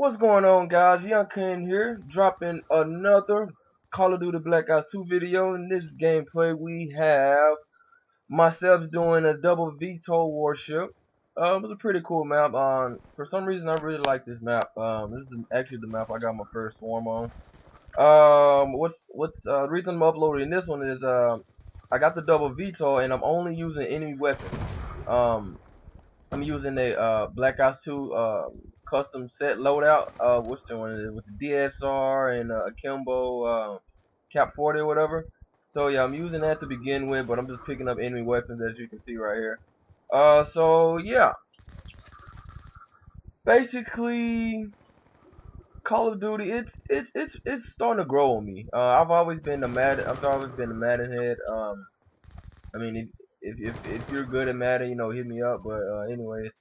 What's going on, guys? Yungxken here, dropping another Call of Duty Black Ops 2 video. In this gameplay, we have myself doing a double VTOL warship. It was a pretty cool map. For some reason, I really like this map. This is actually the map I got my first swarm on. The reason I'm uploading this one is I got the double VTOL and I'm only using enemy weapons. I'm using a Black Ops 2 custom set loadout. What's the one with the DSR and Akimbo Cap 40 or whatever. So yeah, I'm using that to begin with, but I'm just picking up enemy weapons as you can see right here. So yeah, basically Call of Duty, it's starting to grow on me. I've always been the Madden head. I mean, if you're good at Madden, you know, hit me up. But anyways.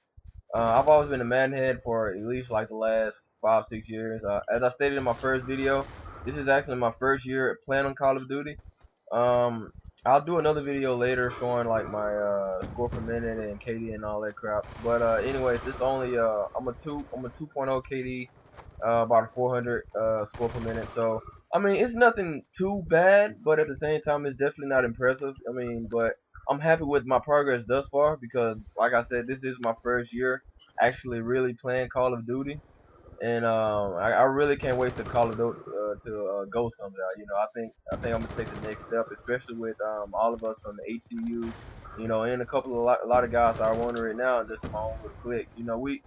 I've always been a Madden head for at least like the last 5-6 years. As I stated in my first video, this is actually my first year playing on Call of Duty. Um, I'll do another video later showing like my score per minute and KD and all that crap. But anyways, this only I'm a 2.0 KD, about a 400 score per minute. So I mean, it's nothing too bad, but at the same time, it's definitely not impressive. I mean, but I'm happy with my progress thus far because, like I said, this is my first year actually really playing Call of Duty, and I really can't wait to Call of Duty till Ghost comes out. You know, I think I'm gonna take the next step, especially with all of us from the HCU, you know, and a lot of guys that are wondering now, just in my own little clique. You know, we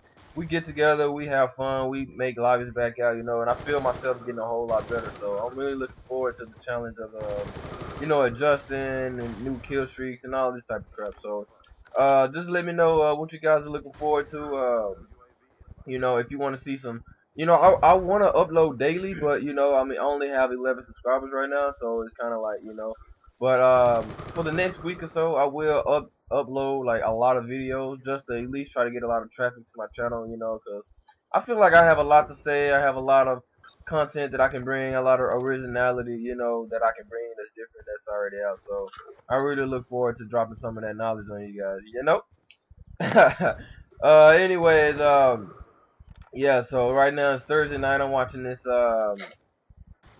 get together, we have fun, we make lobbies back out, you know, and I feel myself getting a whole lot better. So I'm really looking forward to the challenge of you know, adjusting and new kill streaks and all this type of crap. So just let me know what you guys are looking forward to. You know, if you want to see some, you know, I want to upload daily, but you know, I mean, I only have 11 subscribers right now, so it's kind of like, you know, but for the next week or so, I will upload like a lot of videos just to at least try to get a lot of traffic to my channel, you know, because I feel like I have a lot to say. I have a lot of content that I can bring, a lot of originality, you know, that I can bring that's different that's already out. So I really look forward to dropping some of that knowledge on you guys, you know. Anyways, yeah, so right now it's Thursday night. I'm watching this. Look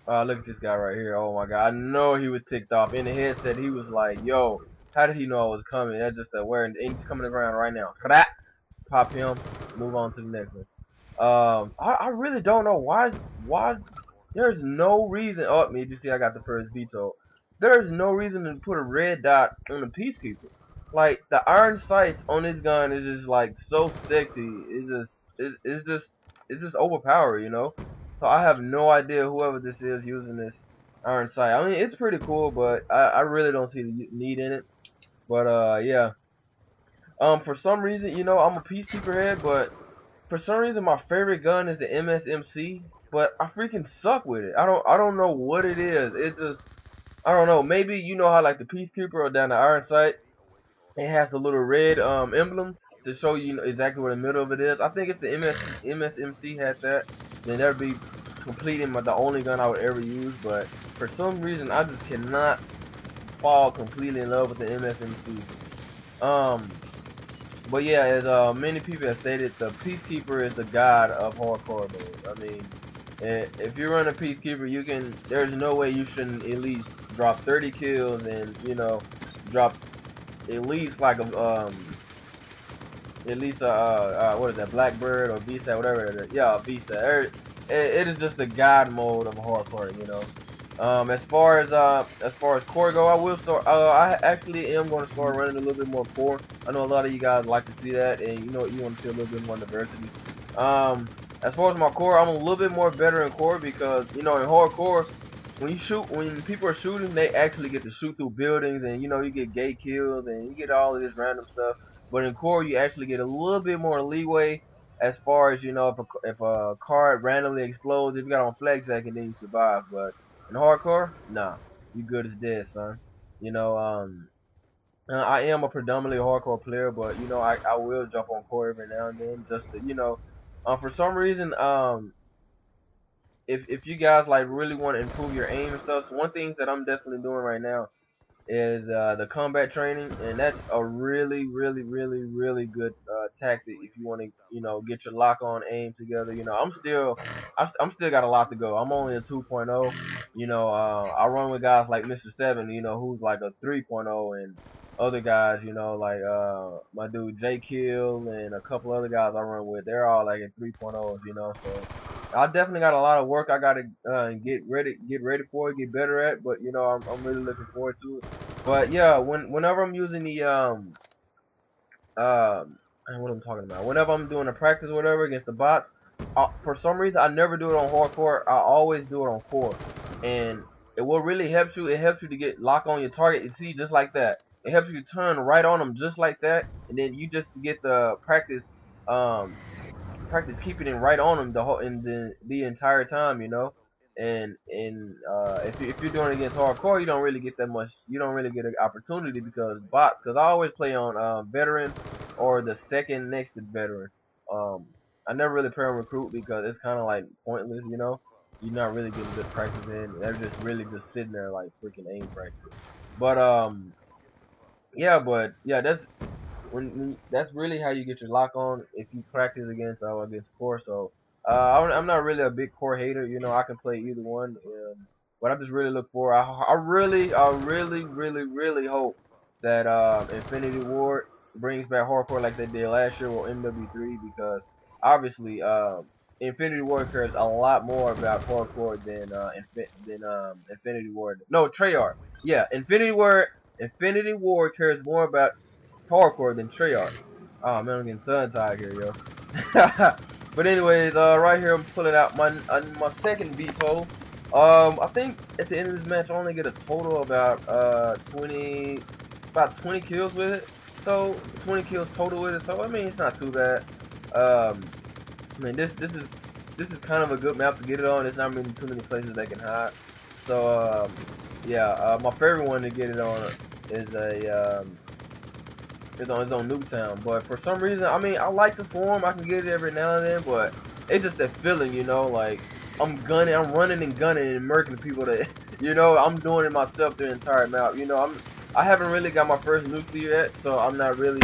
at this guy right here. Oh my god, I know he was ticked off. In the headset, he was like, "Yo, how did he know I was coming?" That's just a wearing. And he's coming around right now. Pop him. Move on to the next one. I really don't know why. There's no reason. Oh, me, you see, I got the first veto. There's no reason to put a red dot on the Peacekeeper. Like the iron sights on this gun is just like so sexy. It's just overpowered, you know. So I have no idea whoever this is using this iron sight. I mean, it's pretty cool, but I really don't see the need in it. But yeah. For some reason, you know, I'm a Peacekeeper head, but for some reason my favorite gun is the MSMC, but I freaking suck with it. I don't know what it is. It just, I don't know. Maybe you know how like the Peacekeeper or down the iron sight, it has the little red emblem to show you exactly where the middle of it is. I think if the MSMC had that, then that would be completing the only gun I would ever use. But for some reason, I just cannot fall completely in love with the MSMC. But yeah, as many people have stated, the Peacekeeper is the god of hardcore mode. I mean, if you run a Peacekeeper, you can. There's no way you shouldn't at least drop 30 kills and, you know, drop at least like a at least what is that, Blackbird or VSAT, whatever it is. Yeah, VSAT. It is just the god mode of hardcore, you know. As far as core go, I will start. I actually am going to start running a little bit more core. I know a lot of you guys like to see that, and you know you want to see a little bit more diversity. As far as my core, I'm a little bit more better in core because, you know, in hardcore, when people are shooting, they actually get to shoot through buildings, and you know you get gate kills and you get all of this random stuff. But in core, you actually get a little bit more leeway as far as, you know, if a card randomly explodes, if you got on flag jacket, then you survive. But in hardcore, nah, you good as dead, son. You know, I am a predominantly hardcore player, but you know, I will jump on core every now and then just to, you know, for some reason, if you guys like really want to improve your aim and stuff, so one thing that I'm definitely doing right now is the combat training, and that's a really, really, really, really good tactic if you want to, get your lock on aim together. I'm still got a lot to go. I'm only a 2.0. I run with guys like Mr. Seven, who's like a 3.0, and other guys, like my dude J Kill and a couple other guys I run with, they're all like at 3.0s, so. I definitely got a lot of work I gotta get ready for, get better at. But I'm really looking forward to it. But yeah, whenever I'm using the what I'm talking about, whenever I'm doing a practice or whatever against the bots, for some reason I never do it on hardcore. I always do it on core, and what really helps you, it helps you to get lock on your target. You see, just like that, it helps you to turn right on them just like that, and then you just get the um keeping it right on them the whole in the entire time, and if you're doing it against hardcore, you don't really get that much. You don't really get an opportunity because bots. Because I always play on veteran or the second next to veteran. Um, I never really play on recruit because it's kind of like pointless. You're not really getting good practice in. They're just really just sitting there like freaking aim practice. But yeah, that's that's really how you get your lock on if you practice against core. So I'm not really a big core hater. I can play either one. But I just really look for. I really hope that Infinity Ward brings back hardcore like they did last year with MW3, because obviously Infinity Ward cares a lot more about hardcore than Infinity Ward. No, Treyarch. Yeah, Infinity Ward cares more about hardcore than Treyarch. Oh man, I'm getting tongue tied here, yo. But anyways, right here I'm pulling out my second VTOL. I think at the end of this match I only get a total of about 20 kills with it. So 20 kills total with it. So I mean it's not too bad. I mean this is kind of a good map to get it on. There's not really too many places that can hide. So yeah, my favorite one to get it on is on Nuketown. But for some reason, I mean, I like the Swarm. I can get it every now and then, but it's just that feeling, like I'm running and gunning and murking people that, I'm doing it myself the entire map. I haven't really got my first nuclear yet, so I'm not really,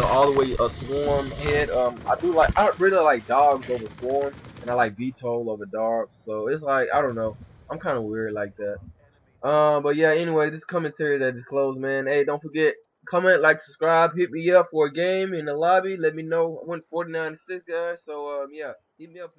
all the way a Swarm head. I really like dogs over Swarm, and I like VTOL over dogs. So it's like, I don't know. I'm kind of weird like that. But yeah, anyway, this commentary that is closed, man. Hey, don't forget, comment, like, subscribe, hit me up for a game in the lobby. Let me know. I went 49-6, guys. So yeah, hit me up.